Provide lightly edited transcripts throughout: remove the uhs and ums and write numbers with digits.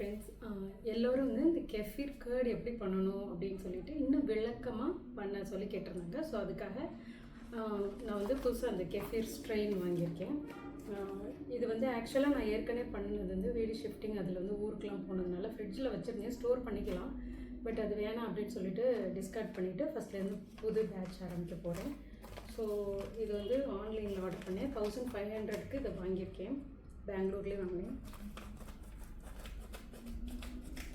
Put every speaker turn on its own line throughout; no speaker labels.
Friends, எல்லோரும் வந்து இந்த கெஃபீர் கர்ட் எப்படி பண்ணணும் அப்படின்னு சொல்லிட்டு இன்னும் விளக்கமாக பண்ண சொல்லி கேட்டிருந்தாங்க. ஸோ அதுக்காக நான் வந்து புதுசாக அந்த கெஃபீர் ஸ்ட்ரெயின் வாங்கியிருக்கேன். இது வந்து ஆக்சுவலாக நான் ஏற்கனவே பண்ணது வந்து வீடு ஷிஃப்டிங், அதில் வந்து ஊருக்கெலாம் போனதுனால ஃப்ரிட்ஜில் வச்சுருந்தேன், ஸ்டோர் பண்ணிக்கலாம். பட் அது வேணாம் அப்படின்னு சொல்லிட்டு டிஸ்கார்ட் பண்ணிவிட்டு ஃபஸ்ட்லேருந்து புது பேட்ச் ஆரம்பிக்க போகிறேன். ஸோ இது வந்து ஆன்லைனில் ஆர்டர் பண்ணேன். 1500க்கு இதை வாங்கியிருக்கேன், பெங்களூர்லேயே வாங்கினேன்.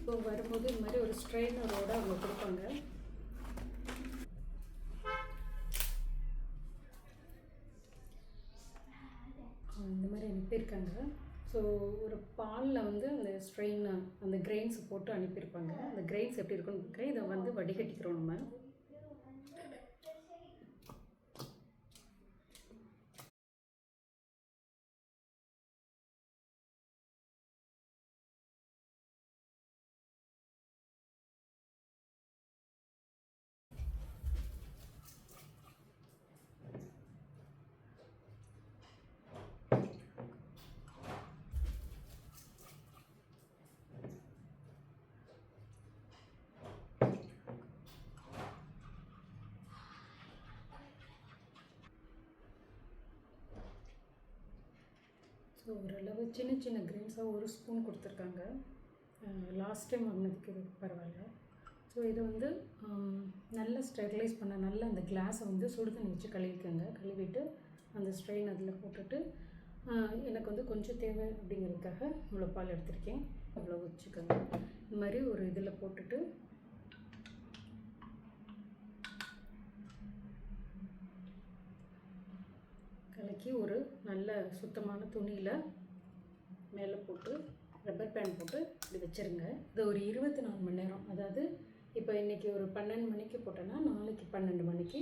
ஸோ வரும்போது இந்த மாதிரி ஒரு ஸ்ட்ரெயினரோடு அவங்க கொடுப்பாங்க. இந்த மாதிரி அனுப்பியிருக்காங்க. ஸோ ஒரு பாலில் வந்து அந்த ஸ்ட்ரெயின் அந்த கிரெயின்ஸ் போட்டு அனுப்பியிருப்பாங்க. அந்த கிரெயின்ஸ் எப்படி இருக்குன்னு பார்க்குறேன். இதை வந்து வடிகட்டிக்கிறோம் நம்ம. ஸோ ஓரளவு சின்ன சின்ன கிரெயின்ஸாக ஒரு ஸ்பூன் கொடுத்துருக்காங்க. லாஸ்ட் டைம் வாங்கினதுக்கு இது பரவாயில்ல. ஸோ இதை வந்து நல்லா ஸ்டெரிலைஸ் பண்ண நல்லா அந்த கிளாஸை வந்து சுடு தண்ணி வச்சு கழுவிக்கோங்க. கழுவிட்டு அந்த ஸ்ட்ரெயின் அதில் போட்டுட்டு எனக்கு வந்து கொஞ்சம் தேவை அப்படிங்கிறதுக்காக இவ்வளோ பால் எடுத்திருக்கேன், அவ்வளோ வச்சுக்கோங்க. இந்த மாதிரி ஒரு இதில் போட்டுட்டு கலக்கி ஒரு நல்ல சுத்தமான துணியில் மேலே போட்டு ரப்பர் பேண்ட் போட்டு இப்படி வச்சுருங்க. இது ஒரு 24 மணி நேரம், அதாவது இப்போ இன்றைக்கி ஒரு 12 மணிக்கு போட்டோன்னா நாளைக்கு 12 மணிக்கு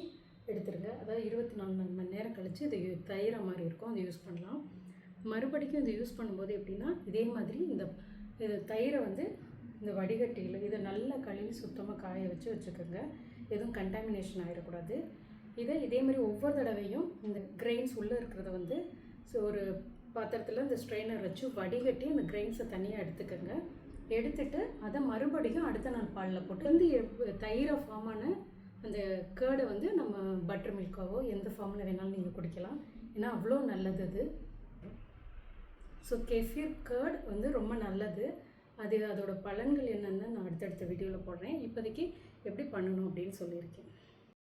எடுத்துருங்க. அதாவது 24 மணி நேரம் கழித்து இது தயிர மாதிரி இருக்கும், அதை யூஸ் பண்ணலாம். மறுபடிக்கும் இதை யூஸ் பண்ணும்போது எப்படின்னா இதே மாதிரி இந்த தயிரை வந்து இந்த வடிகட்டியில் இதை நல்லா கழுவி சுத்தமாக காய வச்சு வச்சுக்கோங்க. எதுவும் கண்டாமினேஷன் ஆகிடக்கூடாது. இதை இதே மாதிரி ஒவ்வொரு தடவையும் இந்த கிரெயின்ஸ் உள்ளே இருக்கிறத வந்து ஒரு பாத்திரத்தில் இந்த ஸ்ட்ரெயினர் வச்சு வடிகட்டி அந்த கிரெயின்ஸை தனியாக எடுத்துக்கோங்க. எடுத்துட்டு அதை மறுபடியும் அடுத்த நாள் பாலில் போட்டு வந்து தயிரை ஃபார்மான அந்த கேர்டை வந்து நம்ம பட்டர் மில்காவோ எந்த ஃபார்மில் வேணாலும் நீங்கள் குடிக்கலாம். ஏன்னா அவ்வளோ நல்லது அது. ஸோ கெஃபீர் கர்ட் வந்து ரொம்ப நல்லது. அதோட பலன்கள் என்னென்னு நான் அடுத்தடுத்த வீடியோவில் போடுறேன். இப்போதைக்கு எப்படி பண்ணணும் அப்படின்னு சொல்லியிருக்கேன்.